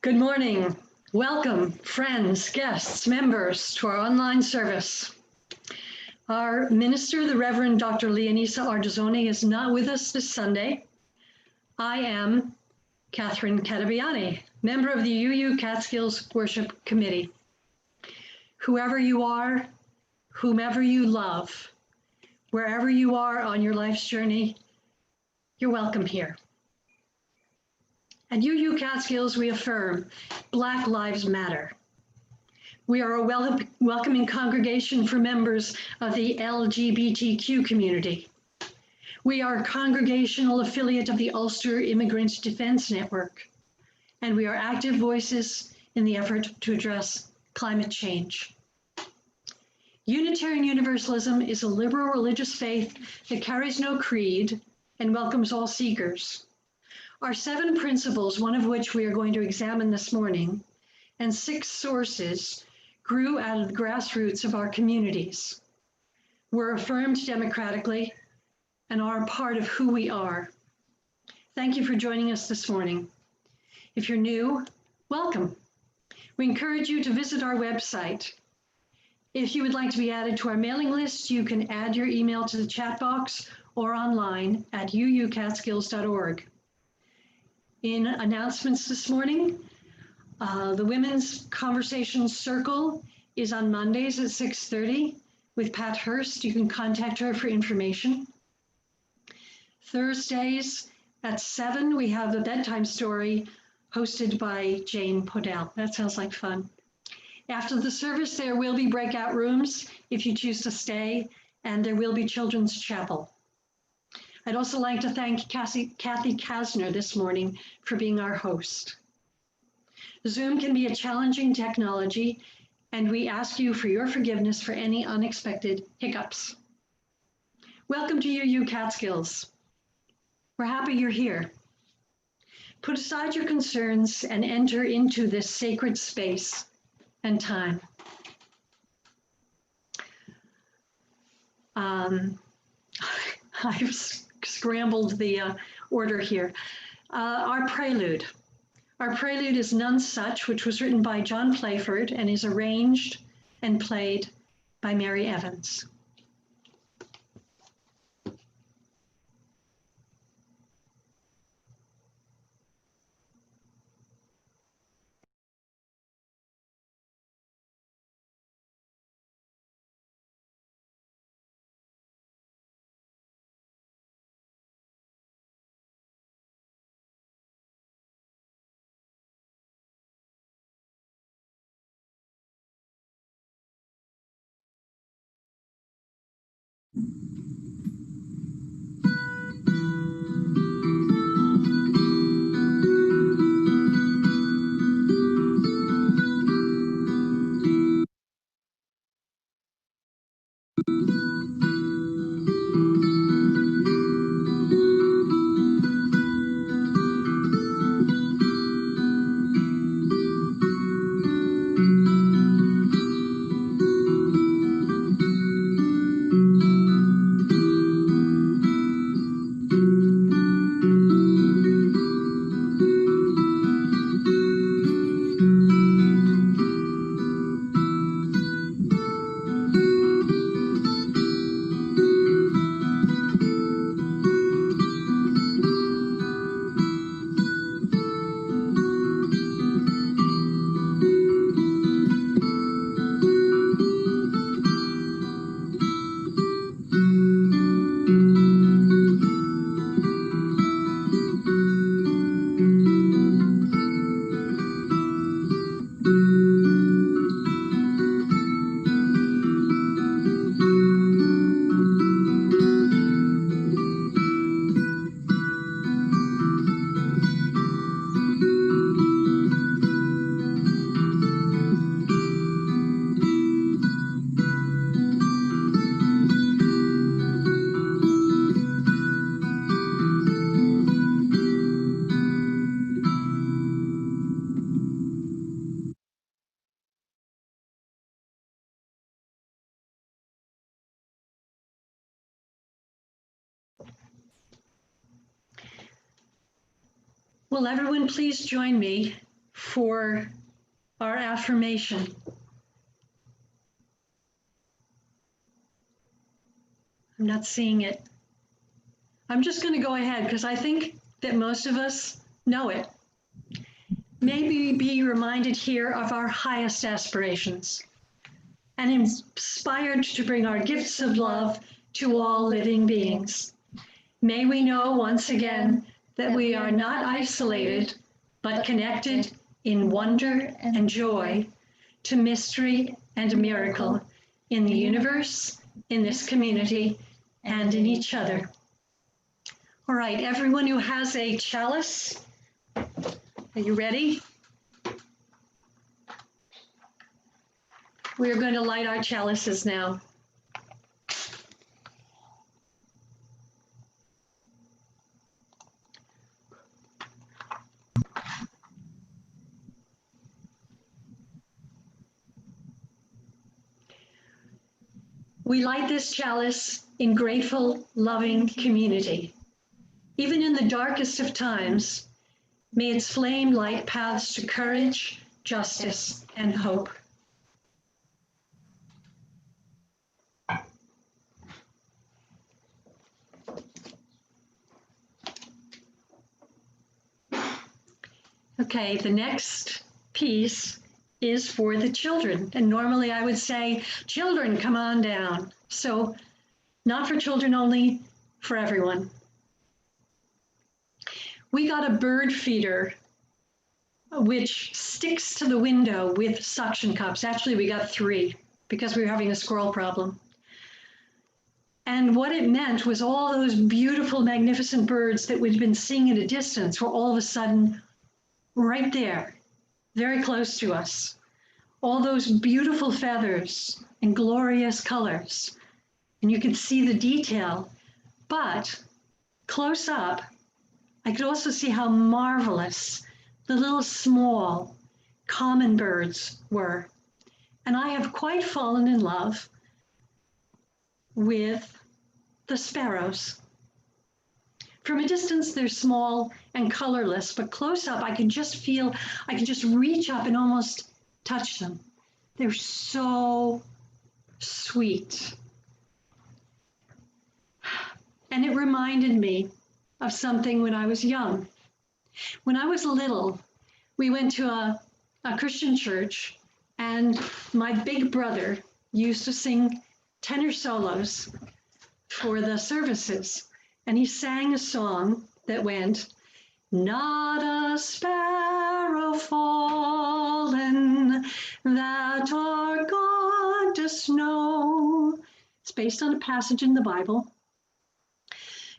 Good morning. Welcome, friends, guests, members, to our online service. Our minister, the Reverend Dr. Leonisa Ardizzone, is not with us this Sunday. I am Catherine Catabiani, member of the UU Catskills Worship Committee. Whoever you are, whomever you love, wherever you are on your life's journey, you're welcome here. At UU Catskills, we affirm Black Lives Matter. We are a welcoming congregation for members of the LGBTQ community. We are a congregational affiliate of the Ulster Immigrant Defense Network, and we are active voices in the effort to address climate change. Unitarian Universalism is a liberal religious faith that carries no creed and welcomes all seekers. Our 7 principles, one of which we are going to examine this morning, and 6 sources grew out of the grassroots of our communities, were affirmed democratically, and are a part of who we are. Thank you for joining us this morning. If you're new, welcome. We encourage you to visit our website. If you would like to be added to our mailing list, you can add your email to the chat box or online at uucatskills.org. In announcements this morning, the Women's Conversation Circle is on Mondays at 6:30 with Pat Hurst. You can contact her for information. Thursdays at 7, we have a bedtime story hosted by Jane Podell. That sounds like fun. After the service, there will be breakout rooms if you choose to stay, and there will be children's chapel. I'd also like to thank Kathy Kasner this morning for being our host. Zoom can be a challenging technology, and we ask you for your forgiveness for any unexpected hiccups. Welcome to UU Catskills. We're happy you're here. Put aside your concerns and enter into this sacred space and time. I've scrambled the order here. Our prelude. Our prelude is None Such, which was written by John Playford and is arranged and played by Mary Evans. Will everyone please join me for our affirmation. I'm not seeing it. I'm just going to go ahead because I think that most of us know it. May we be reminded here of our highest aspirations and inspired to bring our gifts of love to all living beings. May we know once again that we are not isolated, but connected in wonder and joy to mystery and miracle in the universe, in this community, and in each other. All right, everyone who has a chalice, are you ready? We are going to light our chalices now. We light this chalice in grateful, loving community. Even in the darkest of times, may its flame light paths to courage, justice, and hope. Okay, the next piece is for the children. And normally I would say, children, come on down. So not for children only, for everyone. We got a bird feeder which sticks to the window with suction cups. Actually, we got 3 because we were having a squirrel problem. And what it meant was all those beautiful, magnificent birds that we'd been seeing at a distance were all of a sudden right there, very close to us. All those beautiful feathers and glorious colors. And you could see the detail, but close up, I could also see how marvelous the little small common birds were. And I have quite fallen in love with the sparrows. From a distance, they're small and colorless, but close up, I could just reach up and almost touch them. They're so sweet. And it reminded me of something when I was young. When I was little, we went to a Christian church, and my big brother used to sing tenor solos for the services. And he sang a song that went, "Not a sparrow fallen that our God does know." It's based on a passage in the Bible.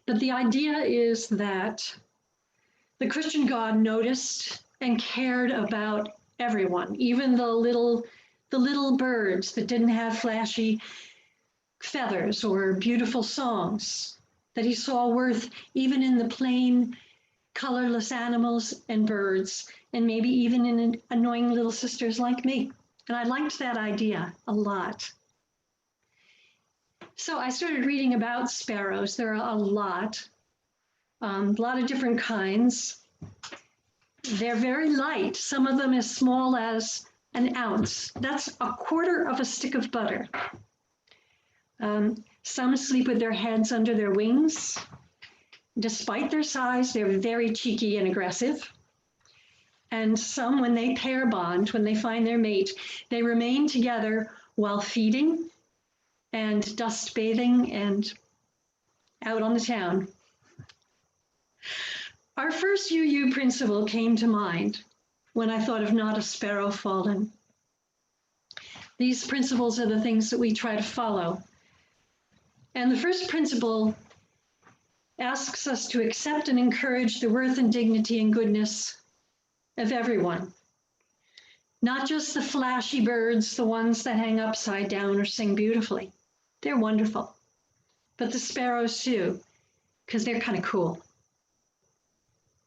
But the idea is that the Christian God noticed and cared about everyone, even the little birds that didn't have flashy feathers or beautiful songs, that he saw worth even in the plain, colorless animals and birds, and maybe even in annoying little sisters like me. And I liked that idea a lot. So I started reading about sparrows. There are a lot of different kinds. They're very light. Some of them as small as an ounce. That's a quarter of a stick of butter. Some sleep with their heads under their wings. Despite their size, they're very cheeky and aggressive. And some, when they pair bond, when they find their mate, they remain together while feeding and dust bathing and out on the town. Our first UU principle came to mind when I thought of not a sparrow fallen. These principles are the things that we try to follow. And the first principle asks us to accept and encourage the worth and dignity and goodness of everyone. Not just the flashy birds, the ones that hang upside down or sing beautifully. They're wonderful. But the sparrows too, because they're kind of cool.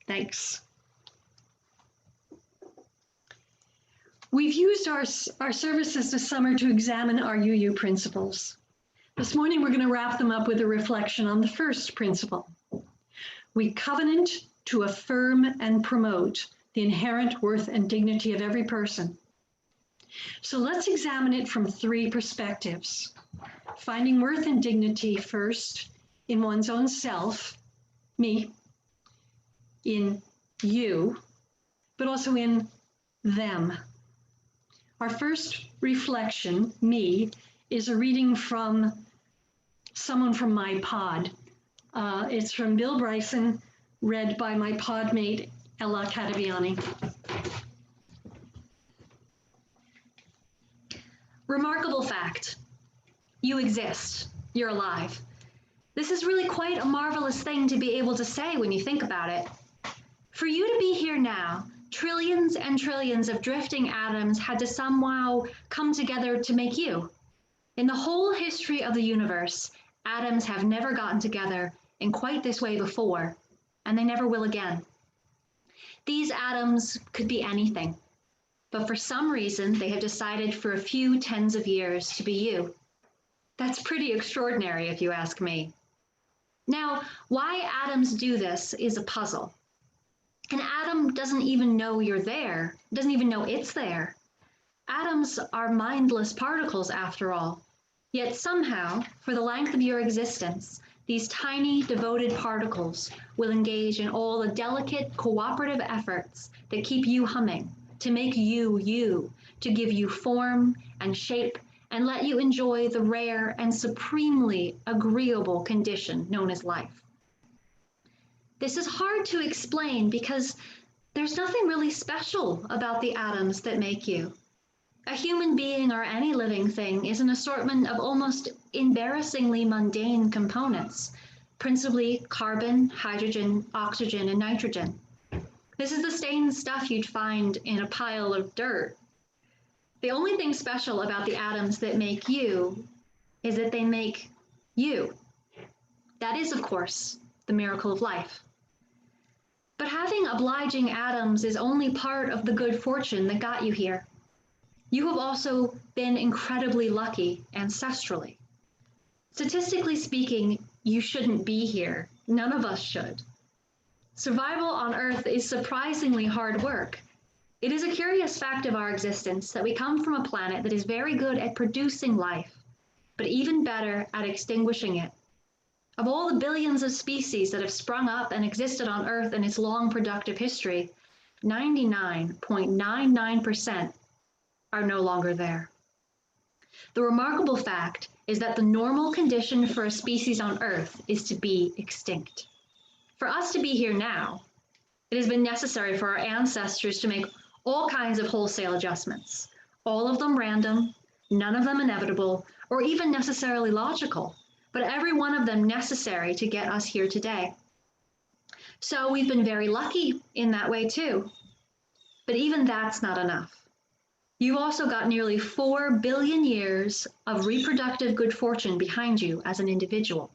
Thanks. We've used our services this summer to examine our UU principles. This morning, we're going to wrap them up with a reflection on the first principle. We covenant to affirm and promote the inherent worth and dignity of every person. So let's examine it from three perspectives. Finding worth and dignity first in one's own self, me, in you, but also in them. Our first reflection, me, is a reading from someone from my pod. It's from Bill Bryson, read by my podmate, Ella Cataviani. Remarkable fact. You exist. You're alive. This is really quite a marvelous thing to be able to say when you think about it. For you to be here now, trillions and trillions of drifting atoms had to somehow come together to make you. In the whole history of the universe, atoms have never gotten together in quite this way before, and they never will again. These atoms could be anything, but for some reason, they have decided for a few tens of years to be you. That's pretty extraordinary, if you ask me. Now, why atoms do this is a puzzle. An atom doesn't even know you're there, doesn't even know it's there. Atoms are mindless particles, after all. Yet somehow, for the length of your existence, these tiny, devoted particles will engage in all the delicate, cooperative efforts that keep you humming, to make you you, to give you form and shape, and let you enjoy the rare and supremely agreeable condition known as life. This is hard to explain because there's nothing really special about the atoms that make you. A human being or any living thing is an assortment of almost embarrassingly mundane components, principally carbon, hydrogen, oxygen, and nitrogen. This is the same stuff you'd find in a pile of dirt. The only thing special about the atoms that make you is that they make you. That is, of course, the miracle of life. But having obliging atoms is only part of the good fortune that got you here. You have also been incredibly lucky ancestrally. Statistically speaking, you shouldn't be here. None of us should. Survival on Earth is surprisingly hard work. It is a curious fact of our existence that we come from a planet that is very good at producing life, but even better at extinguishing it. Of all the billions of species that have sprung up and existed on Earth in its long productive history, 99.99% are no longer there. The remarkable fact is that the normal condition for a species on Earth is to be extinct. For us to be here now, it has been necessary for our ancestors to make all kinds of wholesale adjustments, all of them random, none of them inevitable, or even necessarily logical, but every one of them necessary to get us here today. So we've been very lucky in that way too. But even that's not enough. You've also got nearly 4 billion years of reproductive good fortune behind you as an individual.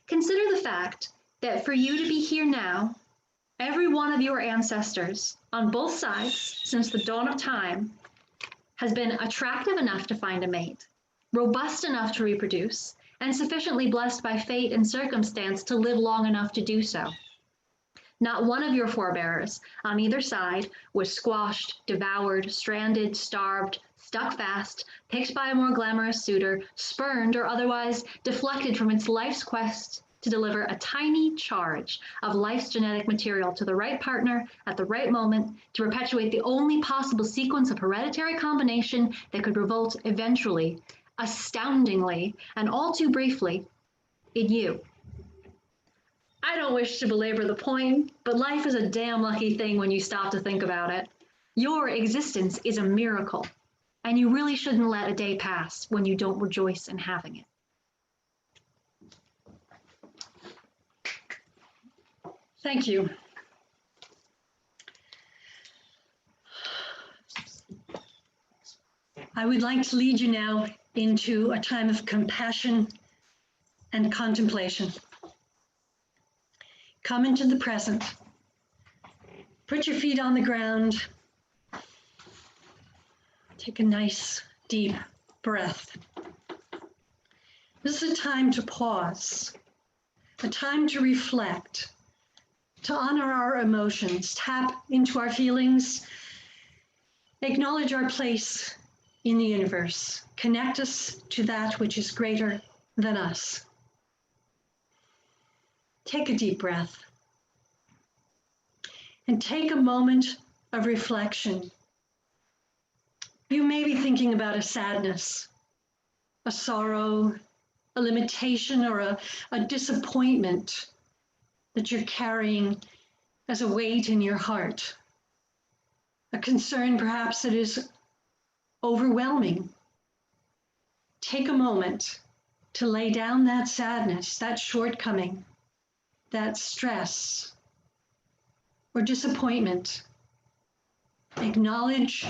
Consider the fact that for you to be here now, every one of your ancestors on both sides since the dawn of time has been attractive enough to find a mate, robust enough to reproduce, and sufficiently blessed by fate and circumstance to live long enough to do so. Not one of your forebears on either side was squashed, devoured, stranded, starved, stuck fast, picked by a more glamorous suitor, spurned, or otherwise deflected from its life's quest to deliver a tiny charge of life's genetic material to the right partner at the right moment to perpetuate the only possible sequence of hereditary combination that could result eventually, astoundingly, and all too briefly, in you. I don't wish to belabor the point, but life is a damn lucky thing when you stop to think about it. Your existence is a miracle, and you really shouldn't let a day pass when you don't rejoice in having it. Thank you. I would like to lead you now into a time of compassion and contemplation. Come into the present. Put your feet on the ground. Take a nice, deep breath. This is a time to pause, a time to reflect, to honor our emotions, tap into our feelings, acknowledge our place in the universe, connect us to that which is greater than us. Take a deep breath and take a moment of reflection. You may be thinking about a sadness, a sorrow, a limitation, or a disappointment that you're carrying as a weight in your heart. A concern perhaps that is overwhelming. Take a moment to lay down that sadness, that shortcoming, that stress or disappointment. Acknowledge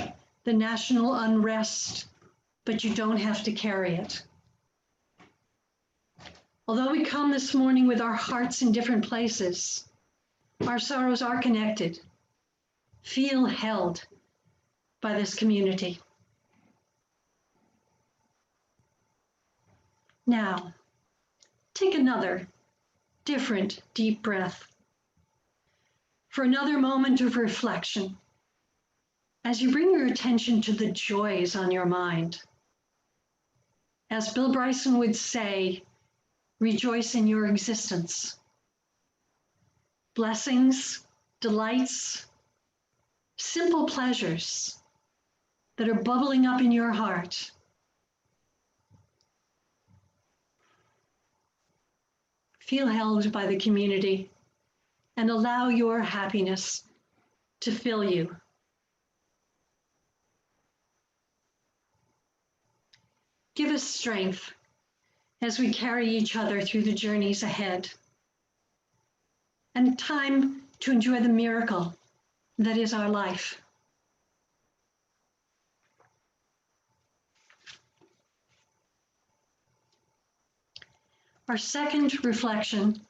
the national unrest, but you don't have to carry it. Although we come this morning with our hearts in different places, our sorrows are connected. Feel held by this community. Now, take another different deep breath for another moment of reflection as you bring your attention to the joys on your mind. As Bill Bryson would say, rejoice in your existence. Blessings, delights, simple pleasures that are bubbling up in your heart. Feel held by the community and allow your happiness to fill you. Give us strength as we carry each other through the journeys ahead, and time to enjoy the miracle that is our life. Our second reflection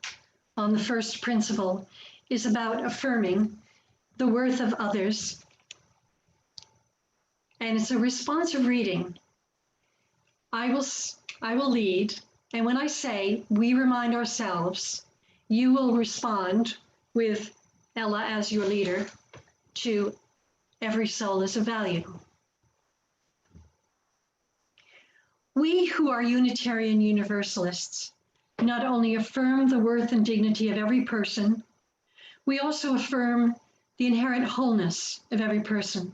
on the first principle is about affirming the worth of others. And it's a responsive reading. I will lead, and when I say we remind ourselves, you will respond with Ella as your leader to every soul is of value. We who are Unitarian Universalists not only affirm the worth and dignity of every person, we also affirm the inherent wholeness of every person.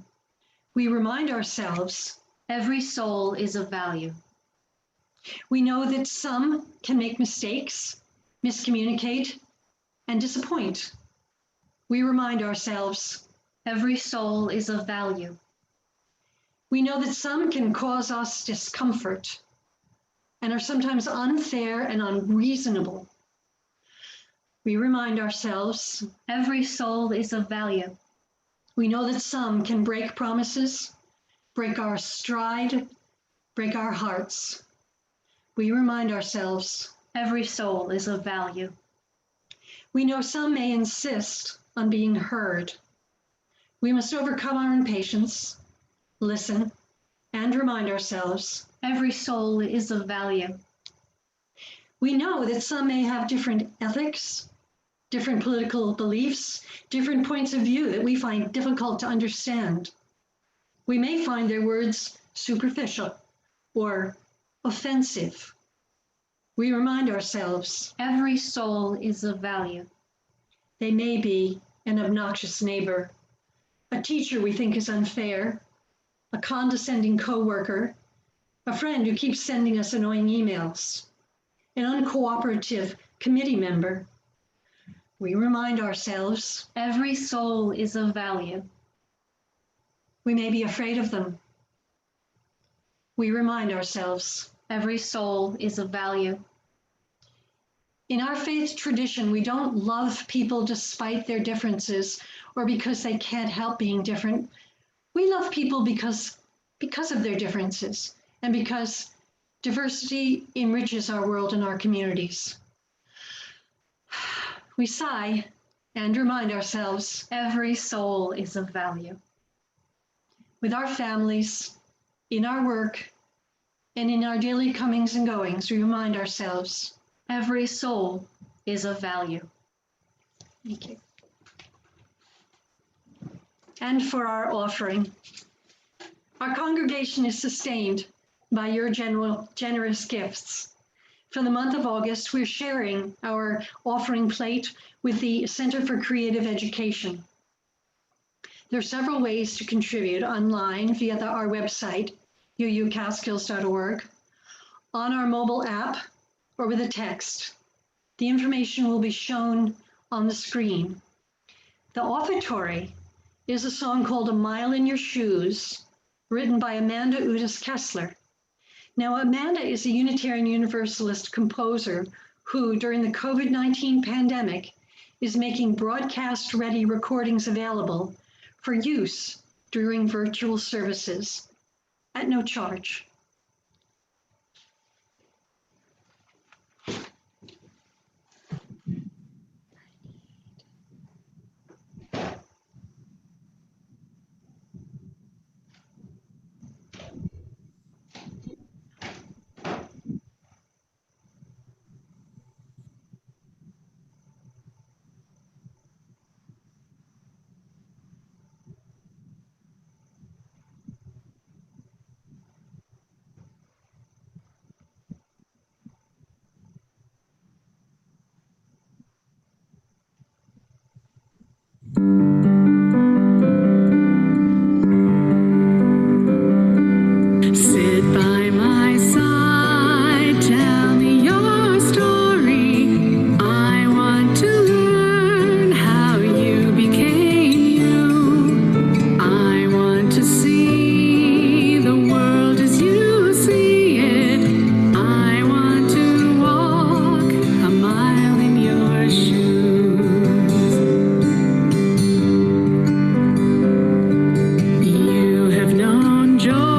We remind ourselves every soul is of value. We know that some can make mistakes, miscommunicate, and disappoint. We remind ourselves every soul is of value. We know that some can cause us discomfort and are sometimes unfair and unreasonable. We remind ourselves every soul is of value. We know that some can break promises, break our stride, break our hearts. We remind ourselves every soul is of value. We know some may insist on being heard. We must overcome our impatience, listen, and remind ourselves every soul is of value. We know that some may have different ethics, different political beliefs, different points of view that we find difficult to understand. We may find their words superficial or offensive. We remind ourselves every soul is of value. They may be an obnoxious neighbor, a teacher we think is unfair, a condescending coworker, a friend who keeps sending us annoying emails, an uncooperative committee member. We remind ourselves every soul is of value. We may be afraid of them. We remind ourselves every soul is of value. In our faith tradition, we don't love people despite their differences or because they can't help being different. We love people because of their differences and because diversity enriches our world and our communities. We sigh and remind ourselves every soul is of value. With our families, in our work, and in our daily comings and goings, we remind ourselves every soul is of value. Thank you. and for our offering. Our congregation is sustained by your generous gifts. For the month of August, we're sharing our offering plate with the Center for Creative Education. There are several ways to contribute online via our website, uucatskills.org, on our mobile app, or with a text. The information will be shown on the screen. The offertory is a song called A Mile in Your Shoes, written by Amanda Udis Kessler. Now, Amanda is a Unitarian Universalist composer who, during the COVID-19 pandemic, is making broadcast-ready recordings available for use during virtual services at no charge. Sit by my side, tell me your story. I want to learn how you became you. I want to see the world as you see it. I want to walk a mile in your shoes. You have known joy.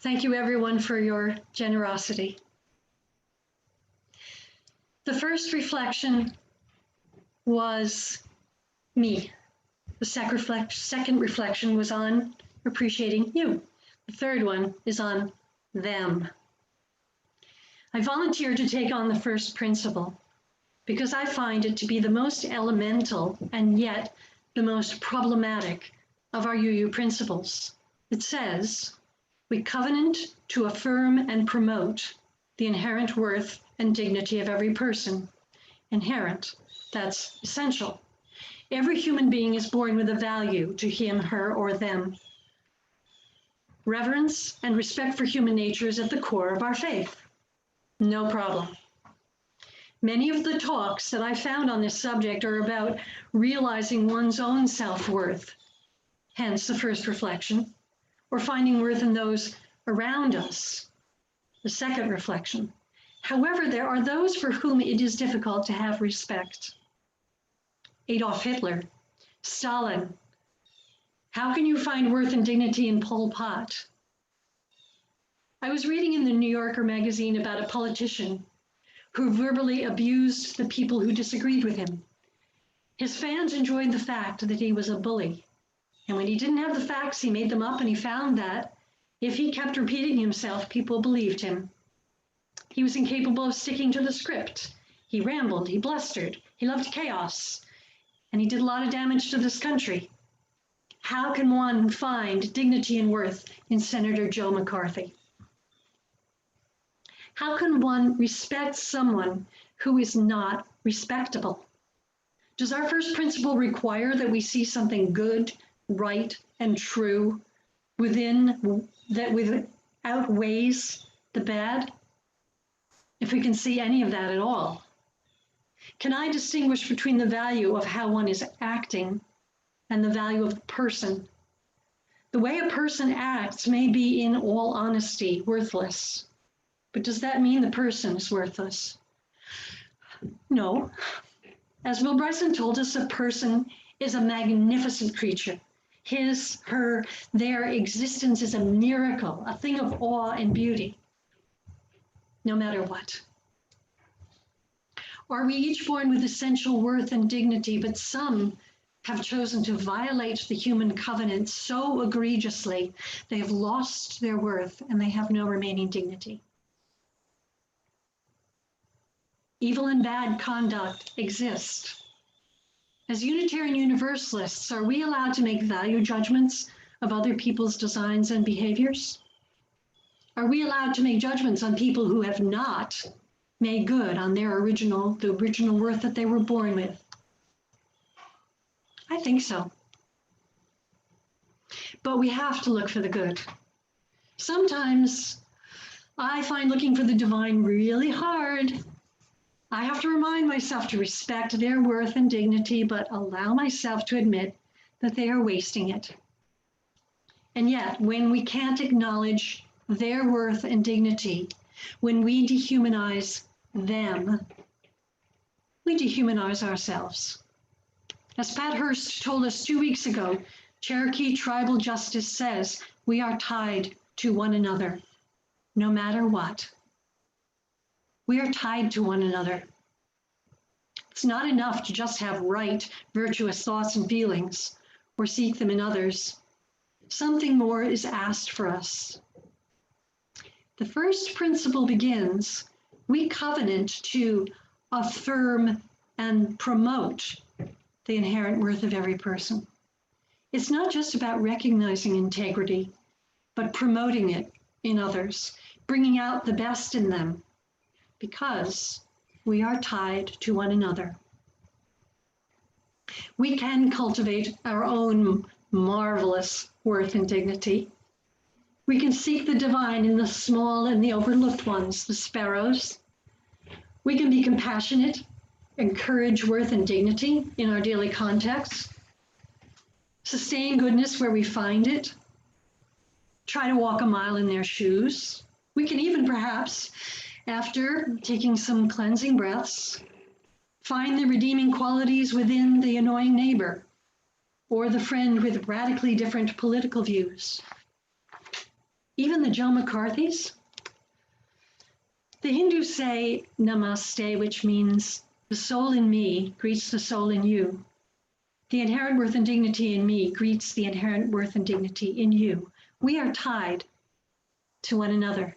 Thank you everyone for your generosity. The first reflection was me. The second reflection was on appreciating you. The third one is on them. I volunteered to take on the first principle because I find it to be the most elemental and yet the most problematic of our UU principles. It says, we covenant to affirm and promote the inherent worth and dignity of every person. Inherent, that's essential. Every human being is born with a value to him, her, or them. Reverence and respect for human nature is at the core of our faith. No problem. Many of the talks that I found on this subject are about realizing one's own self-worth, hence the first reflection, or finding worth in those around us, the second reflection. However, there are those for whom it is difficult to have respect. Adolf Hitler, Stalin. How can you find worth and dignity in Pol Pot? I was reading in the New Yorker magazine about a politician who verbally abused the people who disagreed with him. His fans enjoyed the fact that he was a bully. And when he didn't have the facts, he made them up, and he found that if he kept repeating himself, people believed him. He was incapable of sticking to the script. He rambled, he blustered, he loved chaos, and he did a lot of damage to this country. How can one find dignity and worth in Senator Joe McCarthy? How can one respect someone who is not respectable? Does our first principle require that we see something good, right, and true within that outweighs the bad? If we can see any of that at all. Can I distinguish between the value of how one is acting and the value of the person? The way a person acts may be, in all honesty, worthless. But does that mean the person is worthless? No. As Will Bryson told us, a person is a magnificent creature. His, her, their existence is a miracle, a thing of awe and beauty, no matter what. Are we each born with essential worth and dignity, but some have chosen to violate the human covenant so egregiously they have lost their worth and they have no remaining dignity? Evil and bad conduct exist. As Unitarian Universalists, are we allowed to make value judgments of other people's designs and behaviors? Are we allowed to make judgments on people who have not made good on their the original worth that they were born with? I think so. But we have to look for the good. Sometimes I find looking for the divine really hard. I have to remind myself to respect their worth and dignity, but allow myself to admit that they are wasting it. And yet, when we can't acknowledge their worth and dignity, when we dehumanize them, we dehumanize ourselves. As Pat Hurst told us 2 weeks ago, Cherokee tribal justice says we are tied to one another, no matter what. We are tied to one another. It's not enough to just have right, virtuous thoughts and feelings or seek them in others. Something more is asked for us. The first principle begins, we covenant to affirm and promote the inherent worth of every person. It's not just about recognizing integrity, but promoting it in others, bringing out the best in them, because we are tied to one another. We can cultivate our own marvelous worth and dignity. We can seek the divine in the small and the overlooked ones, the sparrows. We can be compassionate, encourage worth and dignity in our daily context, sustain goodness where we find it, try to walk a mile in their shoes. We can even perhaps, after taking some cleansing breaths, find the redeeming qualities within the annoying neighbor or the friend with radically different political views. Even the Joe McCarthys. The Hindus say namaste, which means the soul in me greets the soul in you. The inherent worth and dignity in me greets the inherent worth and dignity in you. We are tied to one another.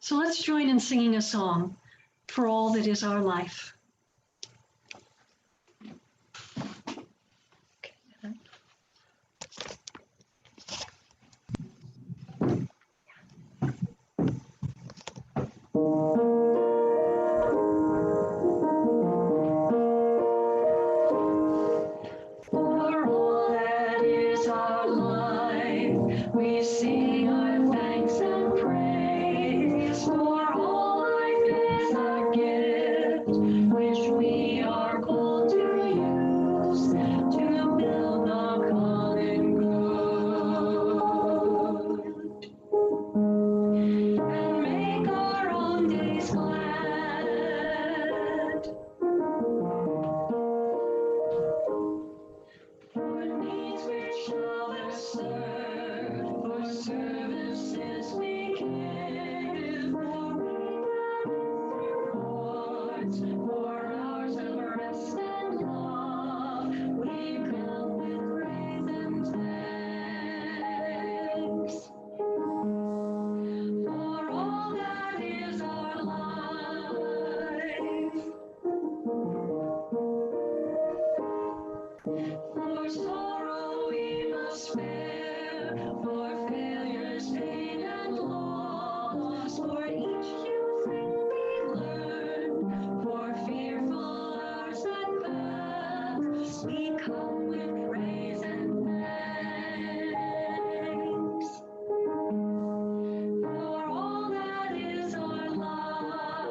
So let's join in singing a song for all that is our life. For all that is our life, we sing our thanks and praise. For all life is a gift, which we are called to use to build the common good and make our own days glad. For needs we shall serve, for services we give, for hours of rest and love, we come with praise and thanks. For all that is our life, for sorrow we must bear, for failures, pain, and loss, for each new thing we learn, for fearful hours and paths, we come with praise and thanks. For all that is our life,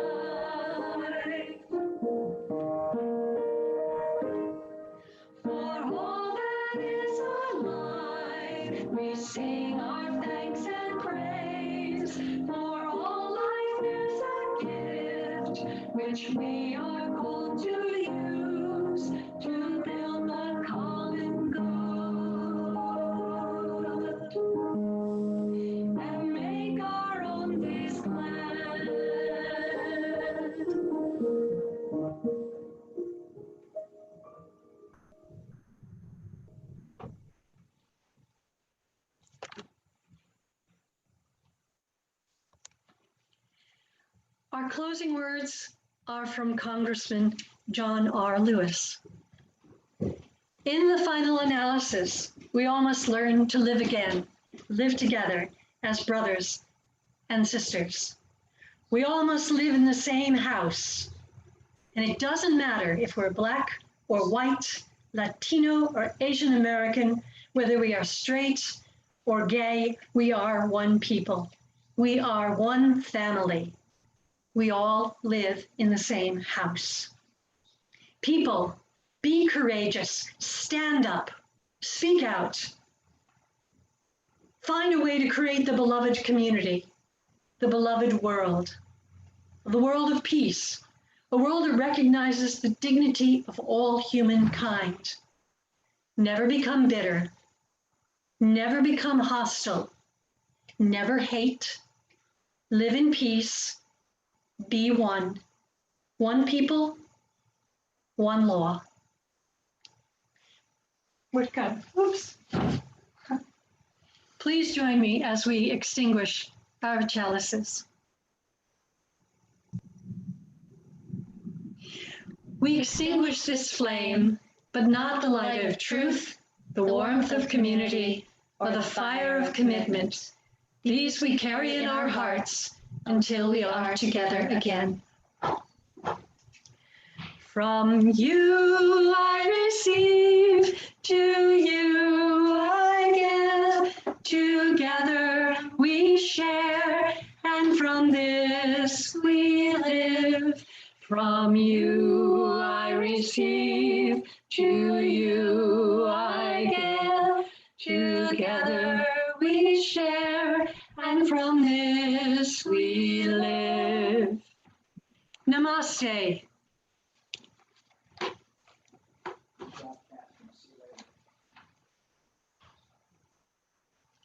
for all that is our life, we sing our thanks and praise. For all life is a gift, which we are called to use to build the common good and make our own days glad. Our closing words are from Congressman John R. Lewis. In the final analysis, we all must learn to live again, live together as brothers and sisters. We all must live in the same house. And it doesn't matter if we're Black or white, Latino or Asian American, whether we are straight or gay, we are one people. We are one family. We all live in the same house. People, be courageous, stand up, speak out. Find a way to create the beloved community, the beloved world, the world of peace, a world that recognizes the dignity of all humankind. Never become bitter, never become hostile, never hate, live in peace, be one. One people, one law. We're done. Oops. Please join me as we extinguish our chalices. We extinguish this flame, but not the light of truth, the warmth of community, or the fire of commitment. These we carry in our hearts until we are together again. From you I receive, to you I give, together we share, and from this we live. From you I receive, to you I give, together we share, and from this we live. Namaste.